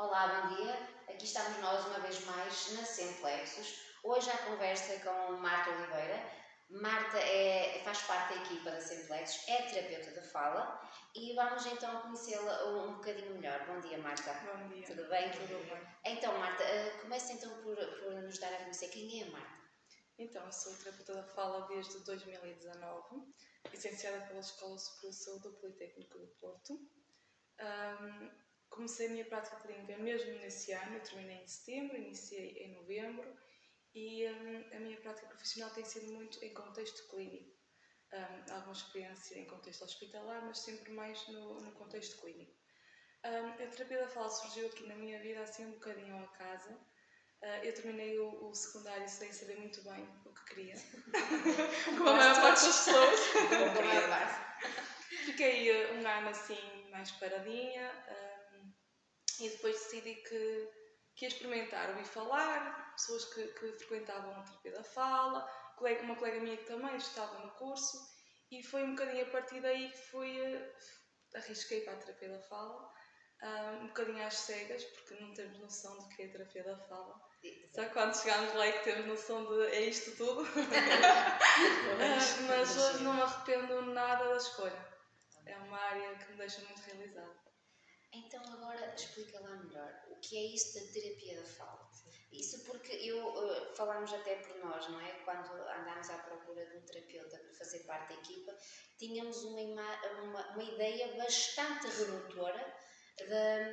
Olá, bom dia. Aqui estamos nós uma vez mais na Simplexos. Hoje à conversa com Marta Oliveira. Marta faz parte da equipa da Simplexos, é terapeuta da fala e vamos então conhecê-la um bocadinho melhor. Bom dia, Marta. Bom dia. Tudo bem? Tudo bem. Então, Marta, comece então por nos dar a conhecer quem é a Marta. Então, eu sou terapeuta da fala desde 2019, licenciada pela Escola Superior de Saúde do Politécnico do Porto. Comecei a minha prática clínica mesmo nesse ano, eu terminei em setembro, iniciei em novembro e a minha prática profissional tem sido muito em contexto clínico. Alguma experiência em contexto hospitalar, mas sempre mais no contexto clínico. A terapia da fala surgiu aqui na minha vida assim um bocadinho ao acaso. Eu terminei o secundário sem saber muito bem o que queria, como a maior parte das pessoas. Fiquei um ano assim mais paradinha e depois decidi que ia experimentar, ouvi falar, pessoas que frequentavam a terapia da fala, uma colega minha que também estava no curso e foi um bocadinho a partir daí que arrisquei para a terapia da fala, um bocadinho às cegas, porque não temos noção do que é a terapia da fala. Só quando chegamos lá é que temos noção de é isto tudo. Mas hoje não me arrependo nada da escolha. É uma área que me deixa muito realizada. Então agora explica lá melhor o que é isso da terapia da fala. Isso porque falámos até por nós, não é? Quando andámos à procura de um terapeuta para fazer parte da equipa, tínhamos uma ideia bastante redutora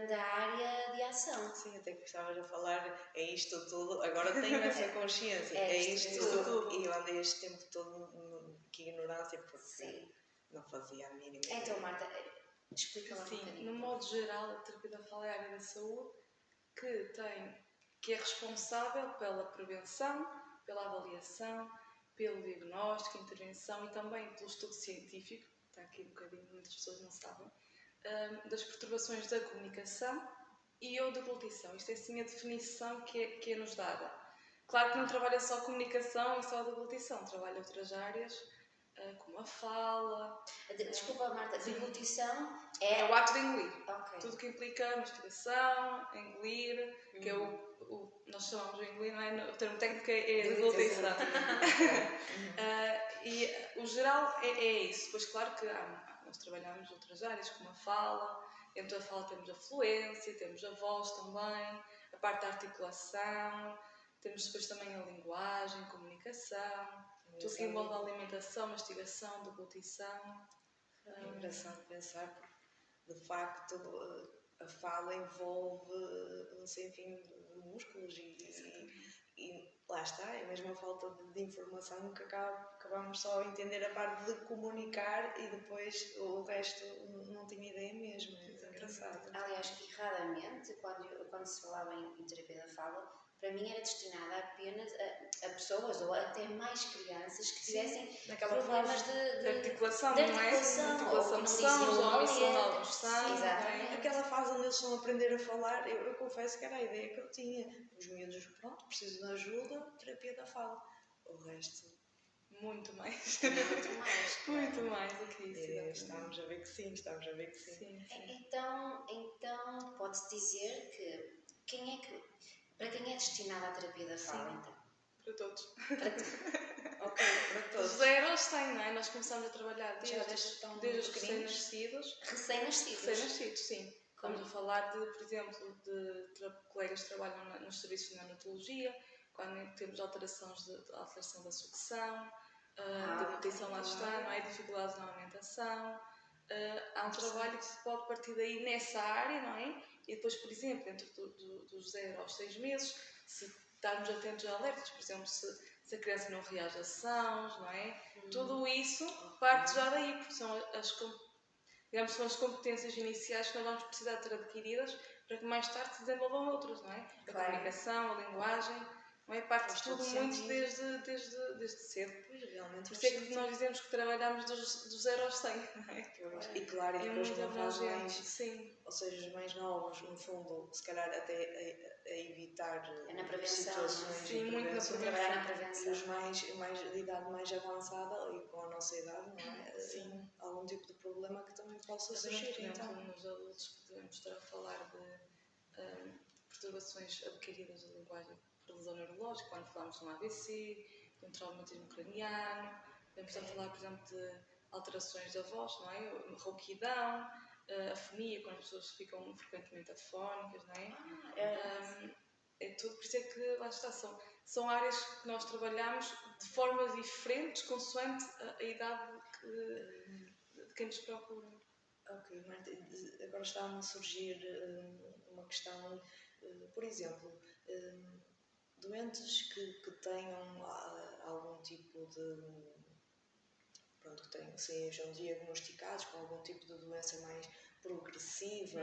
da área de ação. Sim, até que estavas a falar, é isto tudo, agora tenho essa consciência, é isto tudo. E eu andei este tempo todo que ignorância porque Sim. Não fazia a mínima ideia. Então, Marta, explica lá um bocadinho. No modo geral, a terapia da fala é a área da saúde que é responsável pela prevenção, pela avaliação, pelo diagnóstico, intervenção e também pelo estudo científico, está aqui um bocadinho, muitas pessoas não sabem, das perturbações da comunicação e ou da deglutição. Isto é sim a definição que é nos dada. Claro que não trabalha só a comunicação e só a deglutição, trabalha outras áreas, como a fala. Desculpa, Marta, deglutição é o ato de engolir. Okay. Tudo que implica mastigação, engolir, que é nós chamamos de engolir, não é? O termo técnico é deglutição. E o geral é isso. Pois claro que nós trabalhamos outras áreas, como a fala. Dentro da fala temos a fluência, temos a voz também, a parte da articulação, temos depois também a linguagem, comunicação, tudo que envolve a alimentação, mastigação, deglutição. É engraçado pensar porque, de facto, a fala envolve um sem fim de músculos e lá está, é mesmo a falta de informação que acabamos só a entender a parte de comunicar e depois o resto não tinha ideia mesmo, é engraçado. Aliás, erradamente, quando se falava em terapia da fala, para mim era destinada apenas a pessoas ou até mais crianças que tivessem problemas de articulação, não é? De articulação ou que não diziam uma letra. Exatamente. Aquela fase onde eles estão a aprender a falar, eu confesso que era a ideia que eu tinha. Os miúdos, pronto, precisam de ajuda, terapia da fala. O resto, muito mais. Muito mais do que isso. Estamos a ver que sim. Sim. Então pode-se dizer que para quem é destinada a terapia da fala, então? Para todos. Ok, para todos. Os 0 aos 100, não é? Nós começamos a trabalhar desde os recém-nascidos. Recém-nascidos, sim. Estamos a falar por exemplo, de colegas que trabalham nos serviços de neonatologia, quando temos alterações de alteração da sucção, deglutição lá está, não é? Dificuldades na alimentação. Há um trabalho que se pode partir daí nessa área, não é? E depois, por exemplo, dentro dos 0 aos 6 meses, se estarmos atentos a alertas, por exemplo, se a criança não reage a sons, não é? Tudo isso parte já daí, porque são são as competências iniciais que nós vamos precisar ter adquiridas para que mais tarde se desenvolvam outras, não é? A comunicação, a linguagem, não é? Parte tudo muito desde cedo. Pois, realmente. Por isso é que nós dizemos que trabalhamos dos 0 aos 100, não é? E claro, e depois numa fase mais... Sim. Ou seja, os mais novos, no fundo, se calhar até a evitar situações sim, muito trabalhar na prevenção. E os mais de idade mais avançada, e com a nossa idade, não é? Sim. Algum tipo de problema que também possa surgir. Então, nos adultos podemos estar a falar de perturbações adquiridas da linguagem por lesão neurológica, quando falamos de um AVC, de um traumatismo craniano, podemos estar a falar, por exemplo, de alterações da voz, não é? Rouquidão, afonia, quando as pessoas ficam frequentemente afónicas, não é? É tudo, por isso é que lá está, são áreas que nós trabalhamos de formas diferentes, consoante a idade de quem nos procura. Ok, Marta, agora está-me a surgir uma questão, por exemplo, doentes que tenham algum tipo de, pronto, que sejam diagnosticados com algum tipo de doença mais progressiva,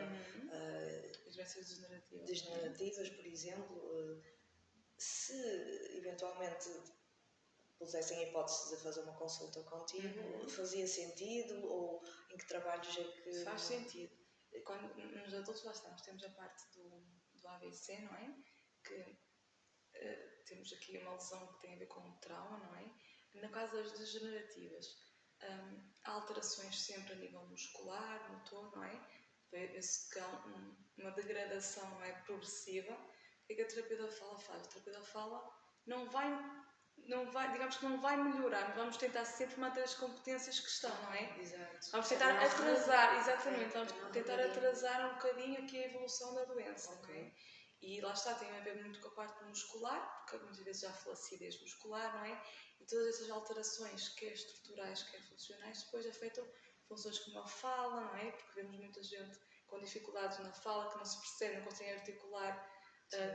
As doenças degenerativas, por exemplo, se eventualmente pusessem a hipótese de fazer uma consulta contigo, fazia sentido? Ou em que trabalhos é que... Faz sentido. Quando, nos adultos, lá está, nós temos a parte do AVC, não é? Que temos aqui uma lesão que tem a ver com o trauma, não é? No caso das degenerativas, há alterações sempre a nível muscular, motor, não é? Vê-se que há uma degradação, não é, progressiva. O que é que a terapia da fala faz? A terapia da fala não vai, digamos que não vai melhorar, mas vamos tentar sempre manter as competências que estão, não é? Exato. Vamos tentar atrasar, exatamente, vamos tentar atrasar um bocadinho aqui a evolução da doença, não é? E lá está, tem a ver muito com a parte muscular, porque muitas vezes já há flacidez muscular, não é? E todas essas alterações, quer estruturais, quer funcionais, depois afetam funções como a fala, não é? Porque vemos muita gente com dificuldades na fala, que não se percebe, não consegue articular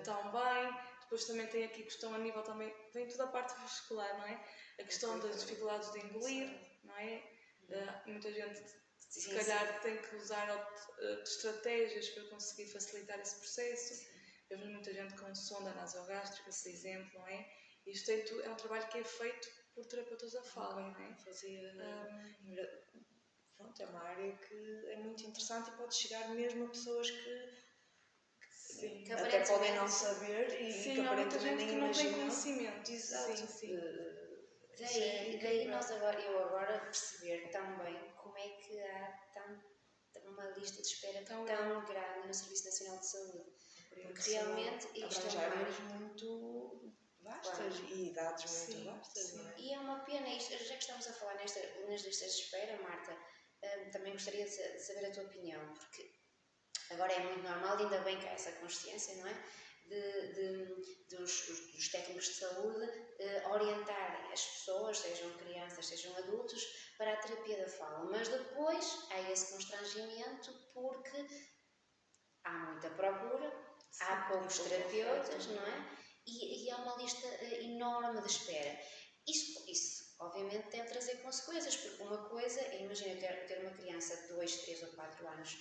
tão bem. Depois também tem aqui a questão a nível também, vem toda a parte muscular, não é? A questão das dificuldades de engolir, não é? Muita gente se calhar tem que usar estratégias para conseguir facilitar esse processo. Vemos muita gente com sonda nasogástrica, por exemplo, não é? Isto é um trabalho que é feito por terapeutas da fala, não é? Pronto, é uma área que é muito interessante e pode chegar mesmo a pessoas que até podem não saber e que aparentemente nem não tem imaginam. Conhecimento. Exato. Daí eu agora perceber também como é que há uma lista de espera tão grande no Serviço Nacional de Saúde. Porque realmente isto é uma áreas muito vastas e idades muito vastas, não é? E é uma pena isto, já que estamos a falar nas listas de espera, Marta, também gostaria de saber a tua opinião, porque agora é muito normal, ainda bem que há essa consciência, não é? Dos técnicos de saúde orientarem as pessoas, sejam crianças, sejam adultos, para a terapia da fala. Mas depois há esse constrangimento porque há muita procura, há poucos terapeutas, não é? E há uma lista enorme de espera. Isso obviamente deve trazer consequências, porque uma coisa é, imagina, ter uma criança de 2, 3 ou 4 anos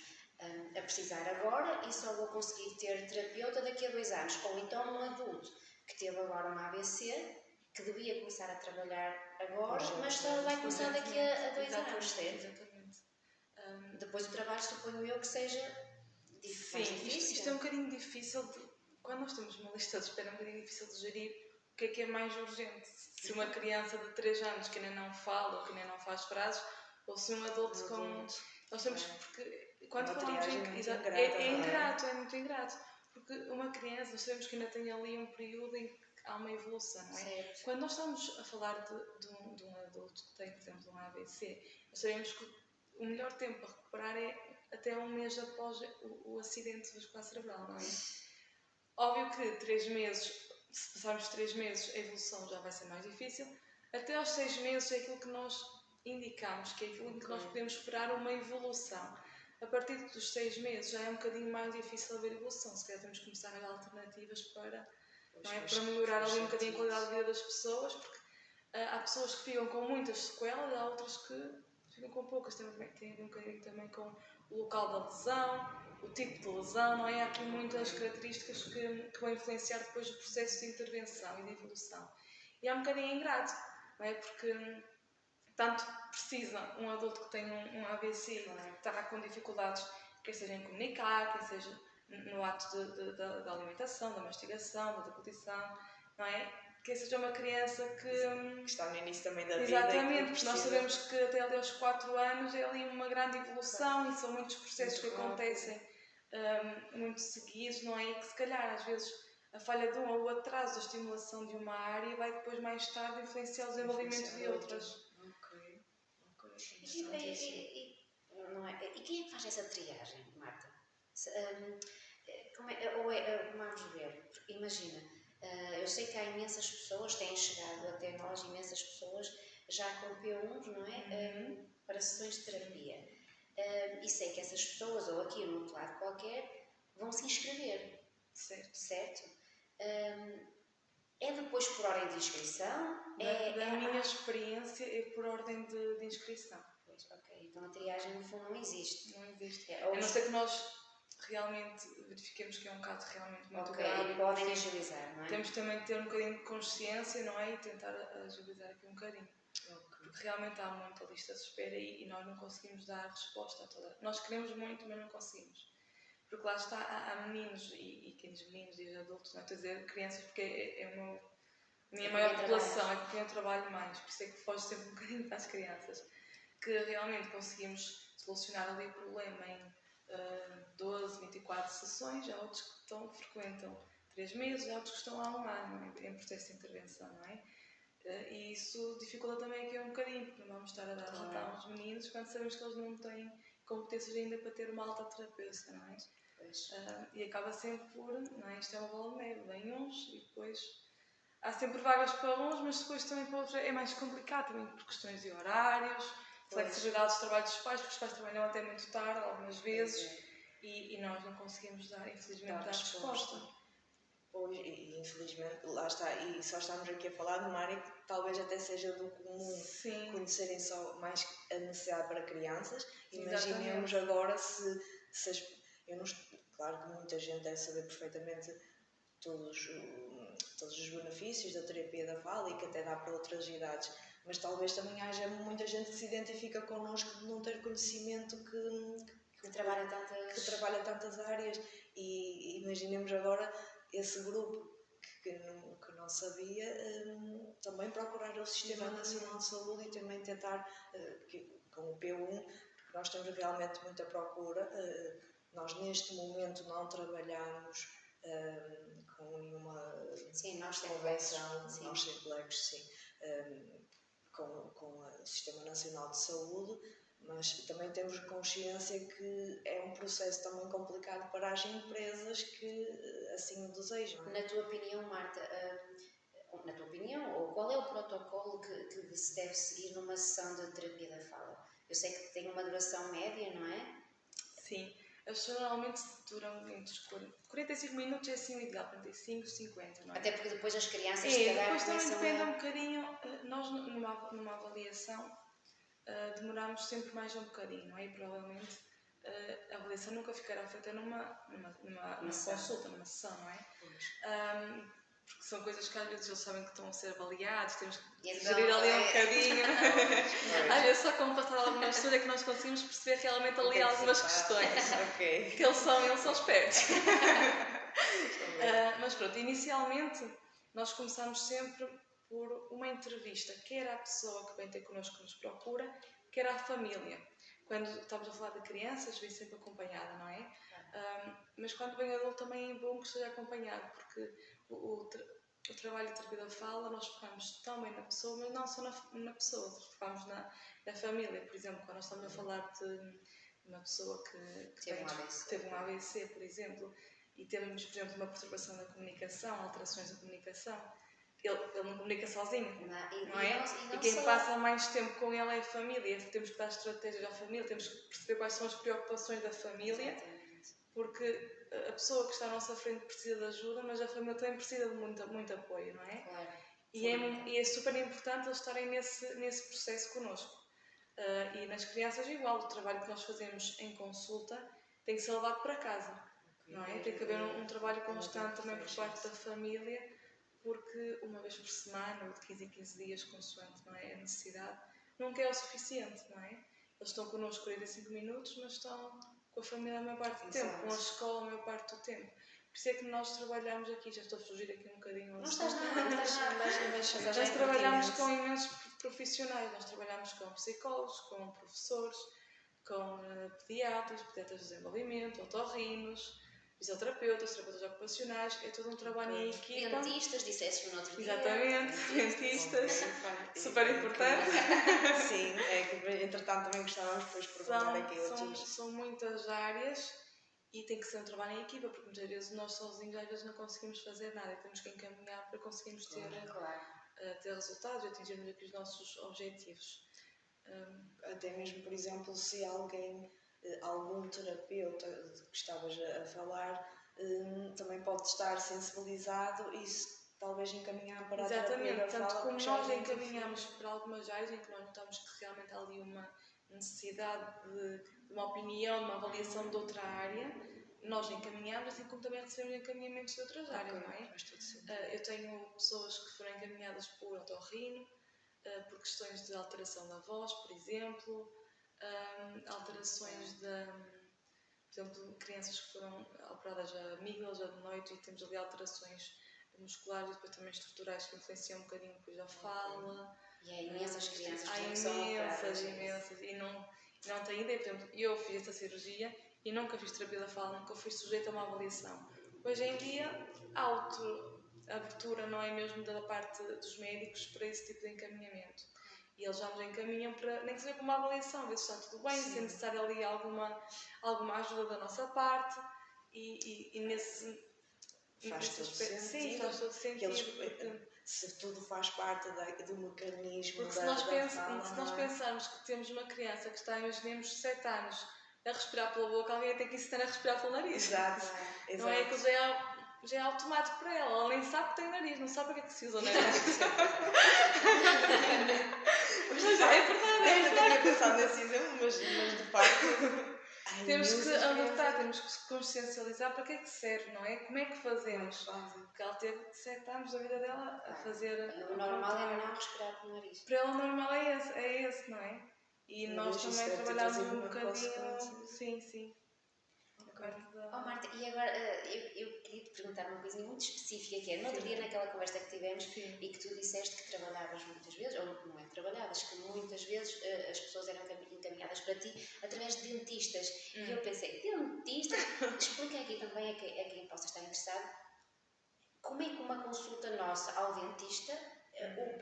a precisar agora e só vou conseguir ter terapeuta daqui a 2 anos. Ou então um adulto que teve agora um AVC, que devia começar a trabalhar agora, mas só vai começar daqui a 2 anos, certo? Exatamente. Depois o trabalho, suponho eu, que seja mais difícil. Isto é um bocadinho difícil, quando nós temos uma lista de espera, é um bocadinho difícil de gerir o que é mais urgente. Se uma criança de 3 anos que ainda não fala ou que ainda não faz frases, ou se um adulto com... Nós temos, porque quando falamos é muito ingrato, porque uma criança, nós sabemos que ainda tem ali um período em que há uma evolução, não é? Certo. Quando nós estamos a falar de um adulto que tem, por exemplo, um AVC, nós sabemos que o melhor tempo para recuperar é até um mês após o acidente vascular cerebral, não é? Óbvio que 3 meses, se passarmos 3 meses, a evolução já vai ser mais difícil. Até aos 6 meses é aquilo que nós indicamos, que é aquilo que nós podemos esperar uma evolução. A partir dos 6 meses já é um bocadinho mais difícil haver evolução. Se calhar temos que começar a dar alternativas para melhorar ali um bocadinho a qualidade de vida das pessoas, porque há pessoas que ficam com muitas sequelas, há outras que ficam com poucas. Tem a ver um bocadinho também com o local da lesão, o tipo de lesão, não é? Há aqui muitas características que vão influenciar depois o processo de intervenção e de evolução. E é um bocadinho ingrato, não é? Porque tanto precisa um adulto que tem um AVC, não é? Que está com dificuldades, quer seja em comunicar, quer seja no ato da alimentação, da mastigação, da deglutição, não é? Que seja uma criança que está no início também da vida. Exatamente, porque nós sabemos que até ali aos 4 anos é ali uma grande evolução e são muitos processos que acontecem muito seguidos, não é? E que se calhar às vezes a falha de um ou o atraso da estimulação de uma área vai depois mais tarde influenciar o desenvolvimento de outras. Ok. Não é? E quem é que faz essa triagem, Marta? Vamos ver, imagina, eu sei que há imensas pessoas, têm chegado até nós imensas pessoas já com P1s, não é? Para sessões de terapia. E sei que essas pessoas, ou aqui num outro lado qualquer, vão se inscrever. Certo? É depois por ordem de inscrição? Da minha experiência é por ordem de inscrição. Pois, ok. Então a triagem no fundo não existe. Não existe. A não ser que nós realmente verifiquemos que é um caso realmente muito grave. E podem agilizar, não é? Temos também de ter um bocadinho de consciência, não é? E tentar agilizar aqui um bocadinho. Porque realmente há muita lista de espera e nós não conseguimos dar resposta a toda. Nós queremos muito, mas não conseguimos. Porque lá está, há meninos, e quem diz meninos diz adultos, não é? Estou a dizer crianças porque é a minha maior população, é com quem eu trabalho mais, por isso é que foge sempre um bocadinho para as crianças. Que realmente conseguimos solucionar ali o problema em 12, 24 sessões, há outros que frequentam 3 meses, há outros que estão há um ano em processo de intervenção, não é? E isso dificulta também aqui um bocadinho, porque não vamos estar a dar resultado aos meninos quando sabemos que eles não têm competências ainda para ter uma alta terapêutica, não é? E acaba sempre por, não é? Isto é uma bola de neve, vem uns e depois há sempre vagas para uns, mas depois também para outros é mais complicado, também por questões de horários, flexibilidade dos trabalhos dos pais, porque os pais trabalham até muito tarde, algumas vezes, e nós não conseguimos dar, infelizmente, dar resposta. Pois, e infelizmente, lá está, e só estamos aqui a falar de uma área que talvez até seja do comum conhecerem só mais a necessidade para crianças. Imaginemos agora se eu não, claro que muita gente deve saber perfeitamente todos os benefícios da terapia da fala e que até dá para outras idades, mas talvez também haja muita gente que se identifica connosco de não ter conhecimento que trabalha tantas áreas, e imaginemos agora esse grupo que não sabia, também procurar o Sistema Nacional de Saúde e também tentar, com o P1, porque nós temos realmente muita procura. Nós neste momento não trabalhamos com nenhuma convenção, nós simplex, com o Sistema Nacional de Saúde, mas também temos consciência que é um processo também complicado para as empresas que assim o desejam. Na tua opinião, Marta, ou qual é o protocolo que se deve seguir numa sessão de terapia da fala? Eu sei que tem uma duração média, não é? Sim, as normalmente duram entre 45 minutos, é assim o ideal, 45, 50, não é? Até porque depois as crianças depois também depende um bocadinho, nós numa avaliação demoramos sempre mais um bocadinho, não é? E provavelmente a avaliação nunca ficará feita numa consulta, numa sessão, não é? Porque são coisas que às vezes eles sabem que estão a ser avaliados, temos que gerir ali um bocadinho. Às vezes só com passar alguma história que nós conseguimos perceber realmente ali algumas questões. Que eles são espertos. Mas pronto, inicialmente nós começamos sempre por uma entrevista, quer à pessoa que vem ter connosco que nos procura, quer à família. Quando estamos a falar de crianças, vem sempre acompanhada, não é? Mas quando vem adulto também é bom que esteja acompanhado, porque o trabalho de terapia da fala, nós focamos também na pessoa, mas não só na pessoa, focamos na família. Por exemplo, quando nós estamos a falar de uma pessoa que teve um AVC, por exemplo, e temos, por exemplo, uma perturbação da comunicação, alterações da comunicação, ele não comunica sozinho, não é? E quem passa mais tempo com ele é a família. Temos que dar estratégias à família, temos que perceber quais são as preocupações da família, porque a pessoa que está à nossa frente precisa de ajuda, mas a família também precisa de muito apoio, não é? Claro. E é super importante eles estarem nesse processo connosco. E nas crianças igual, o trabalho que nós fazemos em consulta tem que ser levado para casa, não é? Tem que haver um trabalho constante também por parte da família, porque uma vez por semana ou de 15 em 15 dias, consoante, não é? A necessidade, nunca é o suficiente, não é? Eles estão connosco 45 minutos, mas estão com a família a maior parte do tempo, com a escola a maior parte do tempo. Por isso é que nós trabalhamos aqui, já estou a fugir aqui um bocadinho. Não estás nada, mas nós trabalhamos com imensos profissionais, nós trabalhamos com psicólogos, com professores, com pediatras de desenvolvimento, otorrinos, fisioterapeutas, terapeutas ocupacionais, é todo um trabalho em equipa. Dentistas, disseste no outro dia. Exatamente, dentistas, super importante. Sim, é que entretanto também gostávamos depois de perguntar aqui outros. São muitas áreas e tem que ser um trabalho em equipa, porque muitas vezes nós sozinhos às vezes não conseguimos fazer nada e temos que encaminhar para conseguirmos ter resultados e atingirmos aqui os nossos objetivos. Até mesmo, por exemplo, se alguém, algum terapeuta que estavas a falar, também pode estar sensibilizado e talvez encaminhar para a terapia da fala. Tanto como nós encaminhamos para algumas áreas em que nós notamos que realmente há ali uma necessidade de uma opinião, de uma avaliação de outra área, nós encaminhamos, assim como também recebemos encaminhamentos de outras áreas, não é? Eu tenho pessoas que foram encaminhadas por otorrino, por questões de alteração da voz, por exemplo, alterações por exemplo, crianças que foram operadas a amígdalas, adenoides, e temos ali alterações musculares e depois também estruturais que influenciam um bocadinho depois a fala. E há imensas crianças que são operadas. imensas, e não têm ideia. Por exemplo, eu fiz essa cirurgia e nunca fiz terapia da fala, nunca fui sujeita a uma avaliação. Hoje em dia, há abertura, não é mesmo, da parte dos médicos para esse tipo de encaminhamento. E eles já nos encaminham para, nem que seja para uma avaliação, ver se está tudo bem, se é necessário ali alguma ajuda da nossa parte, e nesse... Faz todo sentido. Sim, faz todo sentido. Se tudo faz parte do mecanismo porque da fala, se nós pensarmos que temos uma criança que está, imaginemos, 7 anos a respirar pela boca, alguém tem que ensinar a respirar pelo nariz. Exato. Não é que já é automático para ela. Ela nem sabe que tem nariz, não sabe para que é que se usa o nariz. Mas é verdade. Eu não tinha pensado nesse exemplo, mas de facto... Temos que alertar, temos que consciencializar para que é que serve, não é? Como é que fazemos? Porque ela teve 7 anos da vida dela a fazer... O normal é não respirar pelo nariz. Para ela o normal é esse, não é? E nós também trabalhamos um bocadinho... Sim. Marta, e agora eu queria te perguntar uma coisinha muito específica que é, no outro dia naquela conversa que tivemos e que tu disseste que trabalhavas muitas vezes, ou não é que trabalhavas, que muitas vezes as pessoas eram encaminhadas para ti através de dentistas. E eu pensei, dentistas? Explica aqui também a quem possa estar interessado, como é que uma consulta nossa ao dentista,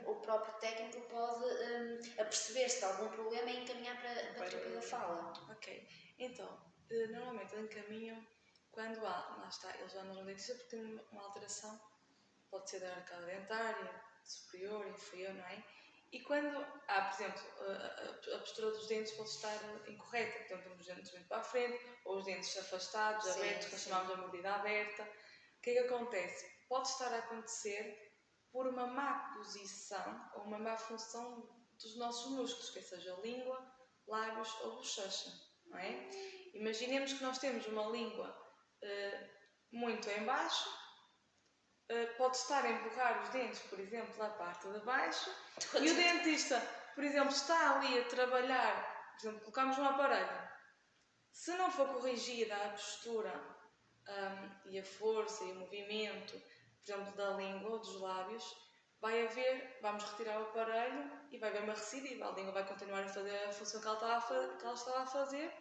o próprio técnico pode aperceber-se de algum problema e encaminhar para a terapia da fala. Ok, então... Normalmente encaminham quando lá está, eles já não dentista porque tem uma alteração, pode ser da arcada dentária, superior, inferior, não é? E quando há, por exemplo, a postura dos dentes pode estar incorreta, portanto, temos os dentes muito para a frente, ou os dentes afastados, abertos, que nós chamamos de mordida aberta. O que é que acontece? Pode estar a acontecer por uma má posição ou uma má função dos nossos músculos, quer seja língua, lábios ou bochecha, não é? Imaginemos que nós temos uma língua muito em baixo, pode estar a empurrar os dentes, por exemplo, da parte de baixo, e o dentista, por exemplo, está ali a trabalhar, por exemplo, colocamos um aparelho. Se não for corrigida a postura e a força e o movimento, por exemplo, da língua ou dos lábios, vamos retirar o aparelho e vai haver uma recidiva. A língua vai continuar a fazer a função que ela estava a fazer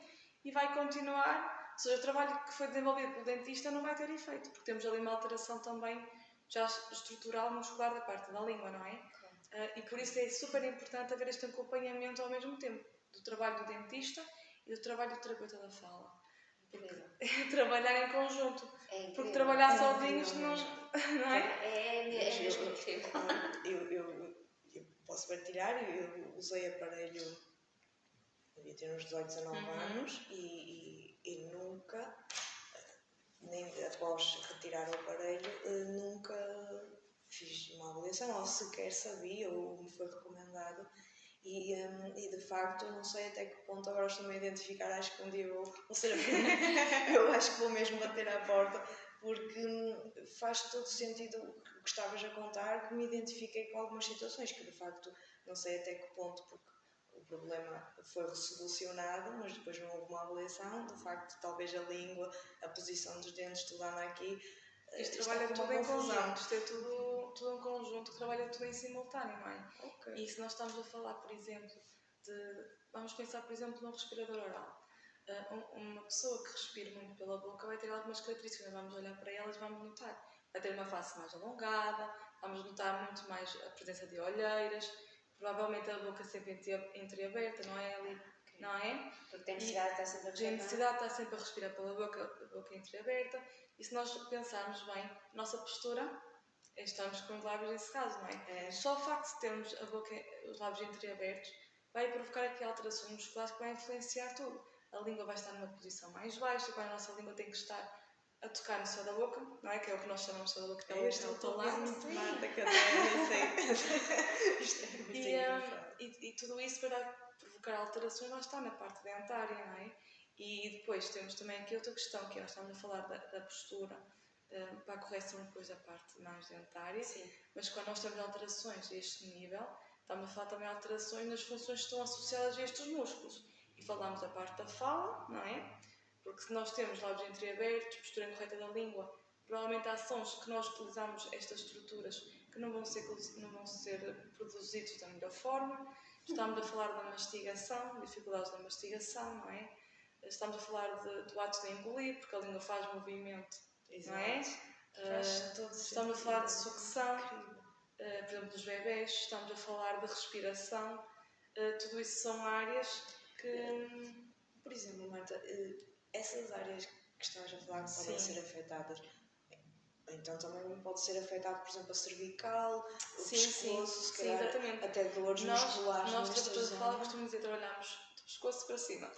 e vai continuar, ou seja, o trabalho que foi desenvolvido pelo dentista não vai ter efeito, porque temos ali uma alteração também já estrutural muscular da parte da língua, não é? E por isso é super importante haver este acompanhamento ao mesmo tempo do trabalho do dentista e do trabalho do terapeuta da fala. Trabalhar em conjunto, porque trabalhar sozinhos não é? É mesmo incrível. Eu posso partilhar, eu usei aparelho, devia ter uns 18, 19 anos e nunca, nem após retirar o aparelho, nunca fiz uma avaliação, ou sequer sabia, ou me foi recomendado. E de facto, não sei até que ponto agora estou-me a identificar, acho que um dia vou ser a primeira. Eu acho que vou mesmo bater à porta, porque faz todo sentido o que estavas a contar, que me identifiquei com algumas situações que de facto não sei até que ponto, porque o problema foi solucionado, mas depois não houve uma avaliação. De facto, talvez a língua, a posição dos dentes, tudo anda aqui. Isto trabalha tudo em conjunto, isto é tudo um conjunto que trabalha tudo em simultâneo, não é? Okay. E se nós estamos a falar, por exemplo, Vamos pensar, por exemplo, no respirador oral. Uma pessoa que respira muito pela boca vai ter algumas características, vamos olhar para elas e vamos notar. Vai ter uma face mais alongada, vamos notar muito mais a presença de olheiras, provavelmente a boca sempre entreaberta, não é ali, não é? Porque tem necessidade de estar sempre a Tem respirar. necessidade de estar sempre a respirar pela boca, a boca entreaberta, e se nós pensarmos bem, nossa postura, estamos com os lábios nesse caso, não é? Só o facto de termos os lábios entreabertos vai provocar aqui alterações musculares que vai influenciar tudo. A língua vai estar numa posição mais baixa, quando a nossa língua tem que estar a tocar no céu da boca, não é? Que é o que nós chamamos de céu da boca, que é este outro lado. Marta, que eu nem sei. Isto é muito engraçado. E tudo isso para provocar alterações lá está na parte dentária, não é? E depois temos também aqui outra questão, que nós estamos a falar da postura, para a correção depois da parte mais dentária. Sim. Mas quando nós temos alterações a este nível, estamos a falar também de alterações nas funções que estão associadas a estes músculos. E falamos da parte da fala, não é? Porque se nós temos lábios entreabertos, postura incorreta da língua, provavelmente há sons que nós utilizamos estas estruturas que não vão ser produzidos da melhor forma. Estamos a falar da mastigação, dificuldades da mastigação, não é? Estamos a falar do ato de engolir, porque a língua faz movimento, Exato. não é? Estamos a falar de sucção, por exemplo, dos bebés, estamos a falar de respiração, tudo isso são áreas que... Por exemplo, Marta, essas áreas que estás a falar que podem ser afetadas, então também pode ser afetado, por exemplo, a cervical, o pescoço, se calhar, exatamente. até dores musculares. Nós terapeutas de fala costumamos dizer, trabalhamos do pescoço para cima.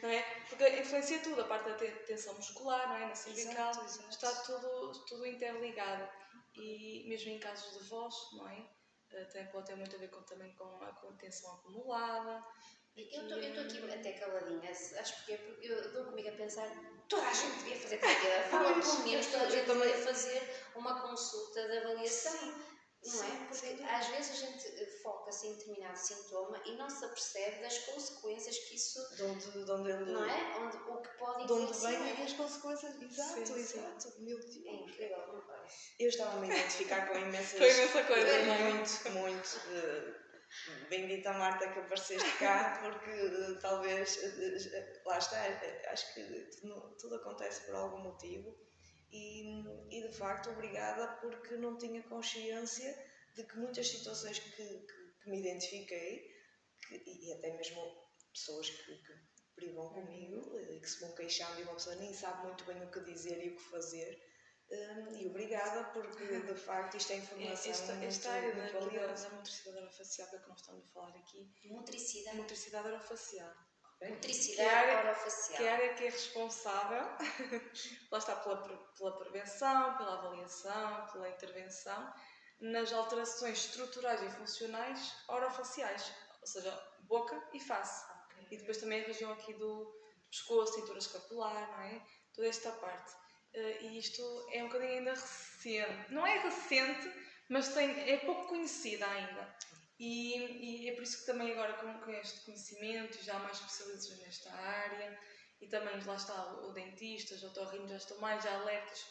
Não é? Porque influencia tudo, a parte da tensão muscular, não é? Na cervical, exato. Está tudo interligado. E mesmo em casos de voz, não é? Também pode ter muito a ver também com a tensão acumulada. Eu estou aqui até caladinha, acho porque eu dou comigo a pensar, toda a gente devia fazer terapia da fala, pelo menos toda a gente devia fazer uma consulta de avaliação, não é? Porque às vezes a gente foca-se em determinado sintoma e não se apercebe das consequências que isso, não é? O que pode influenciar. De onde vêm as consequências, exato, meu Deus. É incrível. Eu estava a me identificar com imensas Foi imensa coisa, muito. Bendita Marta que apareceste cá, porque talvez, lá está, acho que tudo acontece por algum motivo e de facto obrigada porque não tinha consciência de que muitas situações que me identifiquei, e até mesmo pessoas que privam comigo, que se vão queixando e uma pessoa nem sabe muito bem o que dizer e o que fazer. E obrigada porque de facto isto é informação esta área muito valiosa. da motricidade orofacial, que é o que nós estamos a falar aqui. Motricidade orofacial. Motricidade orofacial. Que é a área que é responsável, lá está, pela prevenção, pela avaliação, pela intervenção, nas alterações estruturais e funcionais orofaciais, ou seja, boca e face. E depois também a região aqui do pescoço, cintura escapular, não é? Toda esta parte. E isto é um bocadinho ainda recente. Não é recente, mas é pouco conhecida ainda. E é por isso que também agora com este conhecimento, já há mais especialistas nesta área, e também lá está o dentista, os otorrinos já estão mais alertas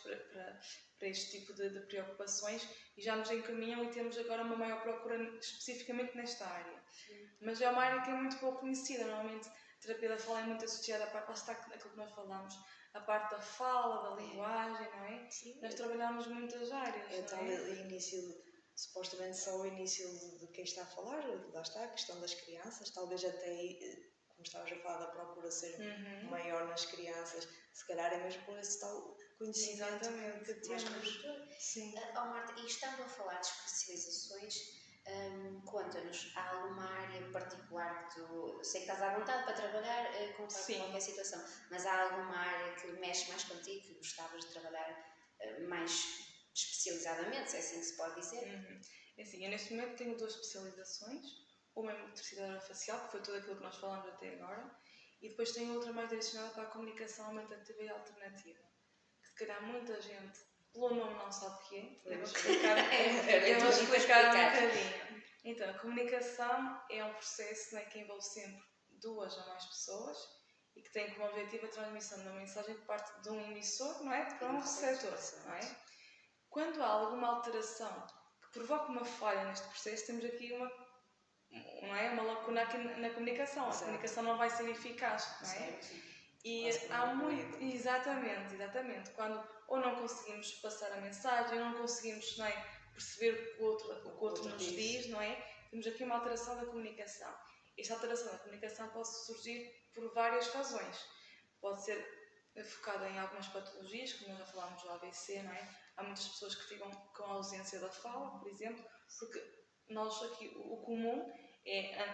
para este tipo de preocupações e já nos encaminham e temos agora uma maior procura especificamente nesta área. Sim. Mas é uma área que é muito pouco conhecida. Normalmente a terapia da fala é muito associada à parte, lá está aquilo que nós falamos, a parte da fala, da linguagem, não é? Sim. Nós trabalhamos muitas áreas. É tal início, supostamente só o início de quem está a falar, lá está, a questão das crianças, talvez até, como estavas a falar, da procura ser maior nas crianças, se calhar é mesmo por esse tal conhecimento que temos. Sim. Marta, e estando a falar de especializações, conta-nos, há alguma área particular que tu, sei que estás à vontade para trabalhar com qualquer situação, mas há alguma área que mexe mais contigo, que gostavas de trabalhar mais especializadamente, se é assim que se pode dizer? É assim, eu neste momento tenho 2 especializações, uma em motricidade orofacial, que foi tudo aquilo que nós falamos até agora, e depois tenho outra mais direcionada para a comunicação aumentativa e alternativa, que se calhar muita gente pelo nome não sabe o que é. Eu vou explicar um bocadinho. Então, a comunicação é um processo, né, que envolve sempre 2 ou mais pessoas e que tem como objetivo a transmissão de uma mensagem de parte de um emissor, não é? Para um receptor, não é? Quando há alguma alteração que provoca uma falha neste processo, temos aqui uma não é? Uma lacuna aqui na comunicação. A comunicação não vai ser eficaz, não é? Certo. E há muito. Exatamente. Quando ou não conseguimos passar a mensagem, ou não conseguimos, não é, perceber o que o outro nos diz, não é? Temos aqui uma alteração da comunicação. Esta alteração da comunicação pode surgir por várias razões. Pode ser focada em algumas patologias, como nós já falámos do AVC, não é? Há muitas pessoas que ficam com a ausência da fala, por exemplo, porque nós aqui, o comum,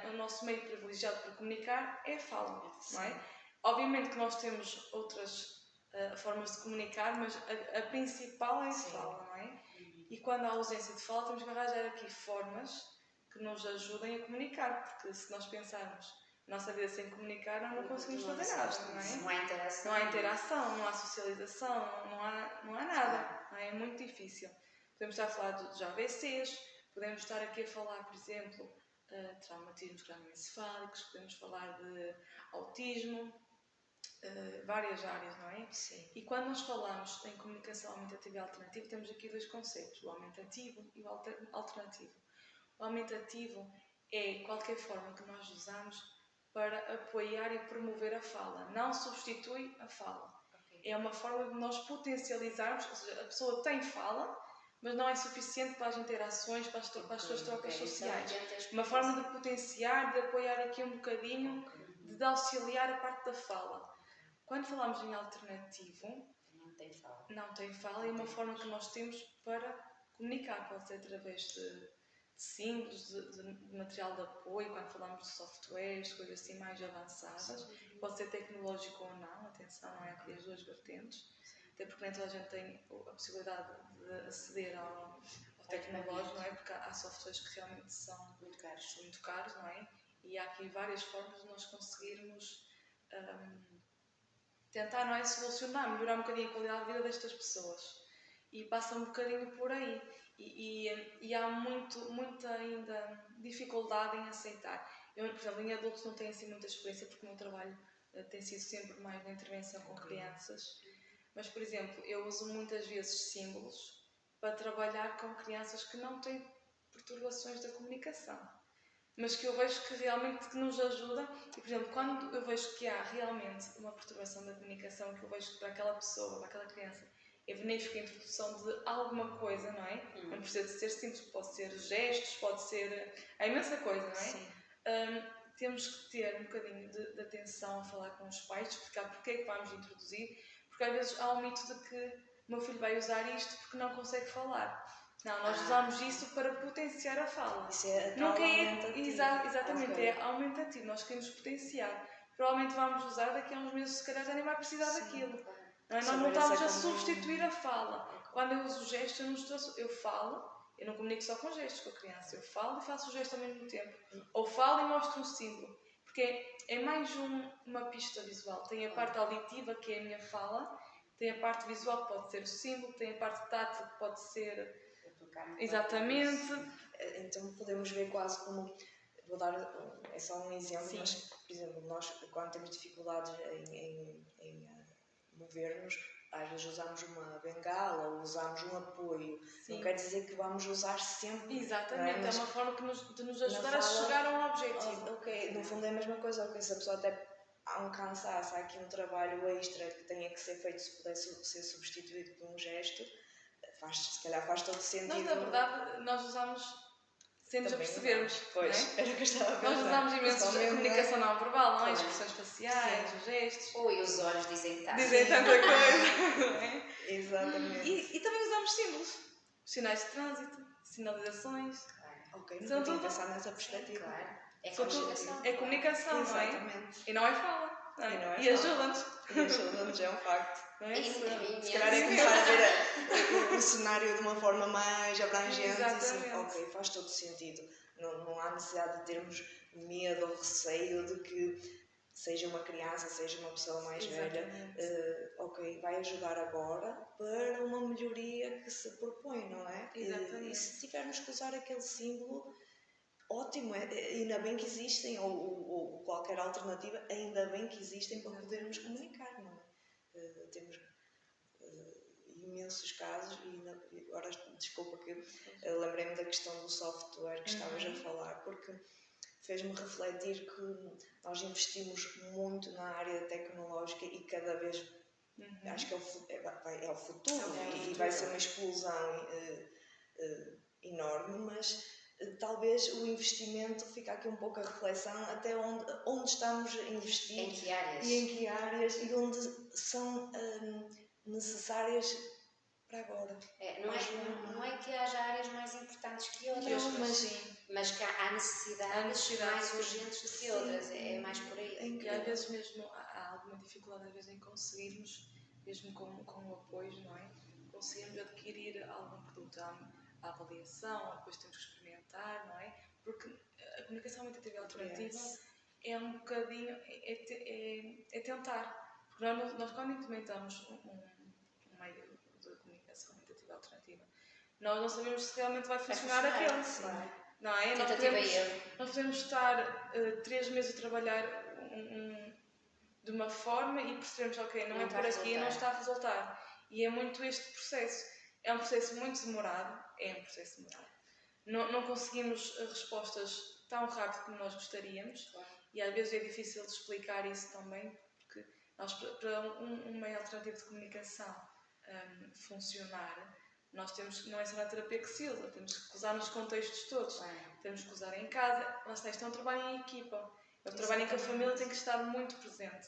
o nosso meio privilegiado para comunicar é a fala, não é? Obviamente que nós temos outras formas de comunicar, mas a principal é a fala, não é? E quando há ausência de fala, temos que arranjar aqui formas que nos ajudem a comunicar, porque se nós pensarmos na nossa vida sem comunicar, não conseguimos fazer nada, não é? Não há interação. Não há interação, não há socialização, não há nada, não é? É muito difícil. Podemos estar a falar dos AVCs, podemos estar aqui a falar, por exemplo, traumatismos crânioencefálicos, podemos falar de autismo, várias áreas, não é? Sim. E quando nós falamos em comunicação aumentativa e alternativa, temos aqui dois conceitos, o aumentativo e o alternativo. O aumentativo é qualquer forma que nós usamos para apoiar e promover a fala, não substitui a fala. É uma forma de nós potencializarmos, ou seja, a pessoa tem fala, mas não é suficiente para as interações, para as suas trocas sociais. Uma forma de potenciar, de apoiar aqui um bocadinho, de auxiliar a parte da fala. Quando falamos em alternativo, não tem fala, e uma forma que nós temos para comunicar, pode ser através de símbolos, de material de apoio, quando falamos de softwares, coisas assim mais avançadas, pode ser tecnológico ou não, atenção, não é aqui as duas vertentes, até porque nem toda a gente tem a possibilidade de aceder ao tecnológico, não é? Porque há softwares que realmente são muito caros, não é? E há aqui várias formas de nós conseguirmos tentar, não é, solucionar, melhorar um bocadinho a qualidade de vida destas pessoas. E passa um bocadinho por aí. E há muita ainda dificuldade em aceitar. Eu, por exemplo, em adultos não tenho assim muita experiência, porque o meu trabalho tem sido sempre mais na intervenção com crianças. Mas, por exemplo, eu uso muitas vezes símbolos para trabalhar com crianças que não têm perturbações da comunicação, mas que eu vejo que realmente que nos ajuda. E, por exemplo, quando eu vejo que há realmente uma perturbação da comunicação, que eu vejo que para aquela pessoa, para aquela criança, é benéfica a introdução de alguma coisa, não é? Não precisa de ser simples, pode ser gestos, pode ser... Há imensa coisa, não é? Temos que ter um bocadinho de atenção a falar com os pais, explicar porque é que vamos introduzir, porque às vezes há um mito de que o meu filho vai usar isto porque não consegue falar. Não, nós usamos isso para potenciar a fala. Isso é Nunca aumentativo. Exatamente, é aumentativo. Nós queremos potenciar. Provavelmente vamos usar daqui a uns meses, se calhar já nem vai precisar daquilo. Não é? Nós não estamos a substituir a fala. Quando eu uso gestos, eu falo, eu não comunico só com gestos com a criança. Eu falo e faço o gesto ao mesmo tempo. Ou falo e mostro um símbolo. Porque é mais uma pista visual. Tem a parte auditiva, que é a minha fala. Tem a parte visual, que pode ser o símbolo. Tem a parte tátil, que pode ser... Exatamente. Então podemos ver quase como, vou dar é só um exemplo, mas por exemplo, nós quando temos dificuldades em mover-nos, às vezes usamos uma bengala ou usamos um apoio. Não quer dizer que vamos usar sempre. Exatamente, é uma forma de nos ajudar a chegar a um objetivo. No fundo é a mesma coisa, se a pessoa até há um cansaço, há aqui um trabalho extra que tenha que ser feito, se pudesse ser substituído por um gesto, se calhar faz todo sentido. Nós, na verdade, nós usamos sem nos apercebermos. Pois, era o que eu estava a pensar. Nós usamos imenso a comunicação não verbal, não é? Expressões faciais, os gestos. Ui, os olhos dizem tanto. Dizem tanta coisa. Exatamente. E também usamos símbolos. Sinais de trânsito, sinalizações. Ok, não tinha pensado nessa perspectiva. Claro. É comunicação. É comunicação, não é? Exatamente. E não é fala. Não é? E ajuda-nos. E ajuda-nos, é um facto. Se calhar é começar a ver o cenário de uma forma mais abrangente. Exatamente. E assim, ok, faz todo sentido. Não há necessidade de termos medo ou receio de que seja uma criança, seja uma pessoa mais velha. Ok, vai ajudar agora para uma melhoria que se propõe, não é? Exatamente. E se tivermos que usar aquele símbolo, ótimo, ainda bem que existem, ou qualquer alternativa, ainda bem que existem para podermos comunicar, não é? Temos imensos casos e agora, desculpa que lembrei-me da questão do software que estavas a falar, porque fez-me refletir que nós investimos muito na área tecnológica e cada vez acho que é o futuro e vai ser uma explosão enorme, mas talvez o investimento, fica aqui um pouco a reflexão até onde estamos a investir em que áreas? E em que áreas e onde são necessárias para agora. Não é que haja áreas mais importantes que outras, mas que há necessidades mais urgentes do que outras, é mais por aí. E às vezes mesmo há alguma dificuldade às vezes em conseguirmos, mesmo com o apoio, não é? Conseguirmos adquirir algum produto à avaliação, depois temos que experimentar, não é? Porque a comunicação aumentativa alternativa é um bocadinho, é tentar. Porque nós quando implementamos um meio de comunicação aumentativa alternativa, nós não sabemos se realmente vai funcionar aquele. Claro. Não é? Nós podemos estar 3 meses a trabalhar de uma forma e percebemos, ok, não é por aqui, não está a resultar. E é muito este processo. É um processo muito demorado. Não conseguimos respostas tão rápido como nós gostaríamos. Claro. E às vezes é difícil de explicar isso também, porque nós, para um meio alternativo de comunicação funcionar, nós temos, não é só na terapia que se usa, temos que usar nos contextos todos. Temos que usar em casa. Lá está, isto é um trabalho em equipa. É um trabalho em que a família tem que estar muito presente.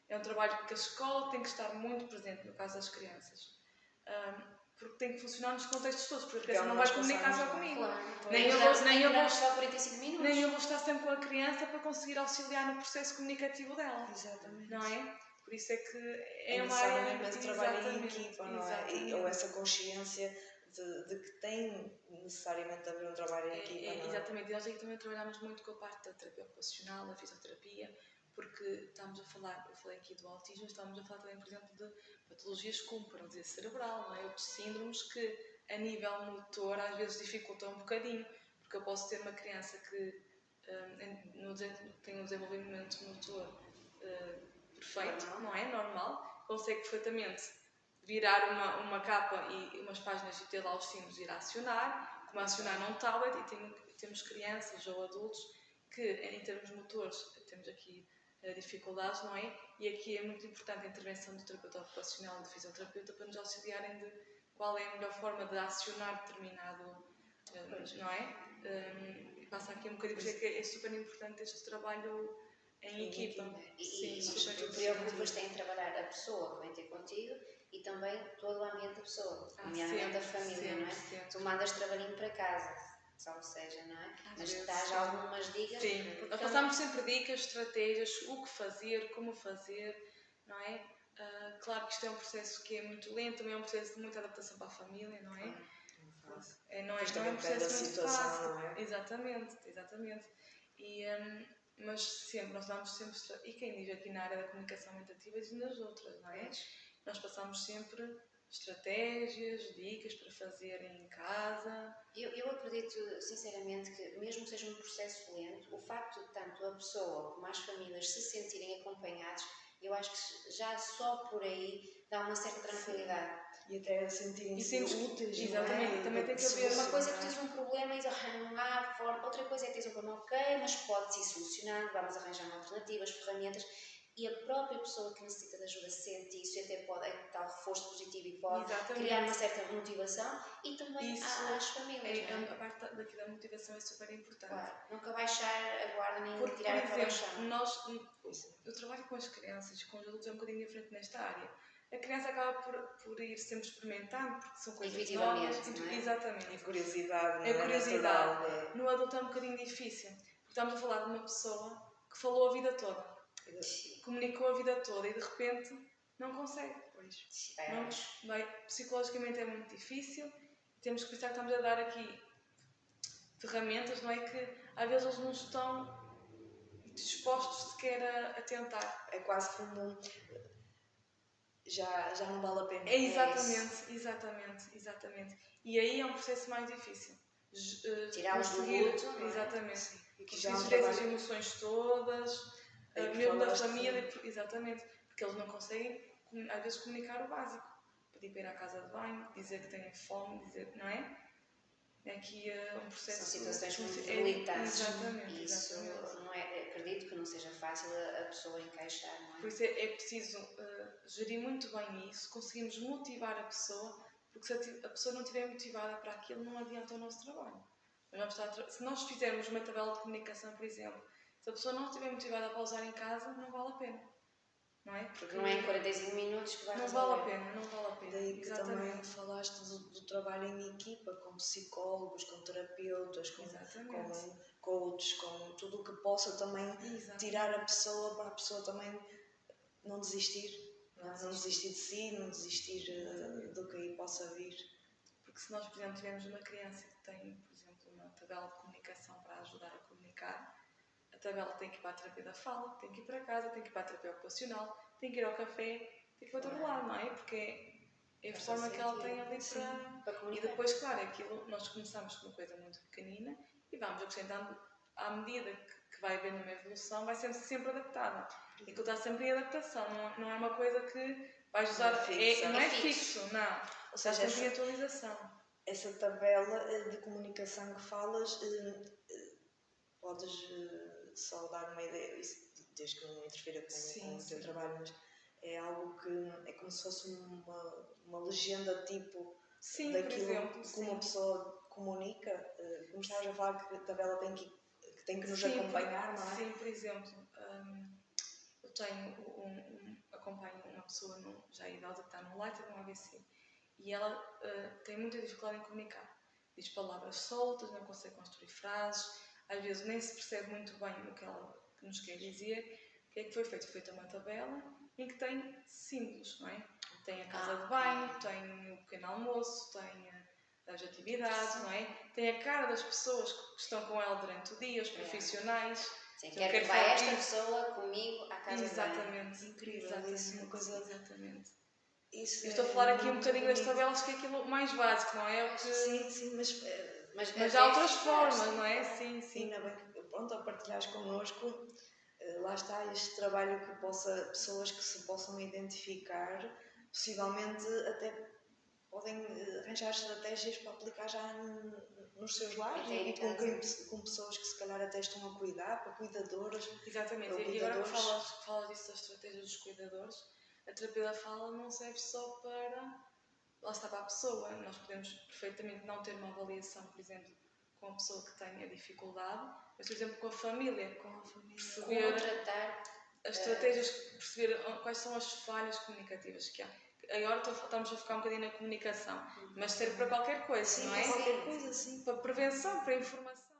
É um trabalho que a escola tem que estar muito presente, no caso das crianças. Porque tem que funcionar nos contextos todos, porque a criança não vai comunicar só comigo. Nem eu vou estar sempre com a criança para conseguir auxiliar no processo comunicativo dela. Exatamente. Não é? Por isso é que é uma área área de trabalho em equipa, não é? Ou essa consciência de que tem necessariamente de haver um trabalho em equipa, não é? Exatamente. E nós aqui também trabalhamos muito com a parte da terapia ocupacional, da fisioterapia, porque estamos a falar, eu falei aqui do autismo, estamos a falar também, por exemplo, de patologias como paralisia cerebral, não é? Outros síndromes que, a nível motor, às vezes dificultam um bocadinho, porque eu posso ter uma criança que tem um desenvolvimento motor perfeito, não é? Normal, consegue perfeitamente virar uma capa e umas páginas e ter lá os símbolos e ir a acionar, como a acionar num tablet, e temos crianças ou adultos que, em termos motores, temos aqui dificuldades, não é? E aqui é muito importante a intervenção do terapeuta ocupacional e do fisioterapeuta para nos auxiliarem de qual é a melhor forma de acionar determinado, não é? Passa aqui um bocadinho, por isso é que é super importante este trabalho em equipa. E tu preocupas-te em trabalhar a pessoa que vem ter contigo e também todo o ambiente da pessoa, nomeadamente da família, não é? Tu mandas trabalhinho para casa, salvo seja, não é? Mas dás algumas dicas. Sim, nós passamos sempre dicas, estratégias, o que fazer, como fazer, não é? Claro que isto é um processo que é muito lento, também é um processo de muita adaptação para a família, não é? Não é um processo muito fácil. Não é? Exatamente. Mas sempre, nós damos sempre, e quem diz aqui na área da comunicação aumentativa diz nas outras, não é? Nós passamos sempre estratégias, dicas para fazer em casa. Eu acredito sinceramente que, mesmo que seja um processo lento, o facto de tanto a pessoa como as famílias se sentirem acompanhados, eu acho que já só por aí dá uma certa tranquilidade. E até sentirem-se úteis. Exatamente, é? Também tem que haver. Uma coisa é que tens um problema e não há forma, outra coisa é que tens um problema, ok, mas pode-se ir solucionando, vamos arranjar alternativas, ferramentas. E a própria pessoa que necessita de ajuda sente isso e até pode, é tal reforço positivo e pode criar uma certa motivação, e também às famílias. A parte daqui da motivação é super importante. Claro, nunca baixar a guarda nem tirar a cara ao chão. Eu trabalho com as crianças, com os adultos é um bocadinho diferente nesta área. A criança acaba por ir sempre experimentando, porque são coisas novas. Não é? Exatamente. É curiosidade. É curiosidade. No adulto é um bocadinho difícil, porque estamos a falar de uma pessoa que falou a vida toda. Comunicou a vida toda e de repente não consegue. Psicologicamente é muito difícil. Temos que pensar que estamos a dar aqui ferramentas, não é? Que às vezes eles não estão dispostos sequer a tentar. É quase como já não vale a pena. Exatamente. E aí é um processo mais difícil. Tirá-los do luto. Exatamente. Gerir as emoções todas. Mesmo da família, exatamente, porque eles não conseguem às vezes comunicar o básico, pedir para ir à casa de banho, dizer que têm fome, não é? É aqui um processo... São situações muito é, debilitantes. exatamente, E isso exatamente. não é, acredito que não seja fácil a pessoa encaixar, não é? Por isso é preciso gerir muito bem isso, conseguimos motivar a pessoa, porque se a pessoa não estiver motivada para aquilo, não adianta o nosso trabalho. Se nós fizermos uma tabela de comunicação, por exemplo, se a pessoa não estiver motivada para usar em casa, não vale a pena. Não é? Porque não é em 45 minutos que vai não resolver. vale a pena, não vale a pena. Daí que Exatamente. também falaste do trabalho em equipa, com psicólogos, com terapeutas, com coaches, com tudo o que possa também tirar a pessoa, para a pessoa também não desistir. Não desistir de si, não desistir do que aí possa vir. Porque se nós, por exemplo, tivermos uma criança que tem, por exemplo, uma tabela de comunicação para ajudar a comunicar, a tabela tem que ir para a terapia da fala, tem que ir para casa, tem que ir para a terapia ocupacional, tem que ir ao café, tem que ir para todo lado, não é? Porque é a forma que ela tem ali para comunicar. E depois, claro, aquilo nós começamos com uma coisa muito pequenina e vamos acrescentando à medida que vai havendo uma evolução, vai sendo sempre adaptada. E aquilo está sempre em adaptação, não é uma coisa que vais usar, não é fixo, não. Ou seja, está sempre em atualização. Essa tabela de comunicação que falas, podes só dar uma ideia, desde que não interfira com o teu trabalho, mas é algo que é como se fosse uma legenda tipo daquilo que uma pessoa comunica, como estavas a falar que a tabela tem que nos acompanhar, não é? Sim, por exemplo, eu tenho acompanho uma pessoa já idosa que está no leito de um AVC e ela tem muita dificuldade em comunicar. Diz palavras soltas, não consegue construir frases, às vezes nem se percebe muito bem o que ela nos quer dizer. O que é que foi feito? Foi feita uma tabela em que tem símbolos, não é? Tem a casa de banho, tem o pequeno almoço, tem as atividades, não é? Tem a cara das pessoas que estão com ela durante o dia, os profissionais. Sim, quero que vá esta pessoa comigo à casa de banho. Exatamente, incrível. Isso é uma coisa... Exatamente. Isso estou a falar aqui um bocadinho das tabelas, que é aquilo mais básico, não é? Sim, mas há outras formas, não é? Sim. Ainda bem que, pronto, a partilhares connosco, lá está este trabalho que pessoas que se possam identificar, possivelmente até podem arranjar estratégias para aplicar já nos seus lares e com pessoas que se calhar até estão a cuidar, para cuidadoras. Exatamente, e agora que falas disso das estratégias dos cuidadores, a terapia da fala não serve só para... Lá está para a pessoa, nós podemos perfeitamente não ter uma avaliação, por exemplo, com a pessoa que tem a dificuldade, mas, por exemplo, com a família. Como tratar as estratégias, perceber quais são as falhas comunicativas que há. Agora estamos a focar um bocadinho na comunicação, mas serve para qualquer coisa, não é? Qualquer coisa, sim. Para prevenção, para informação.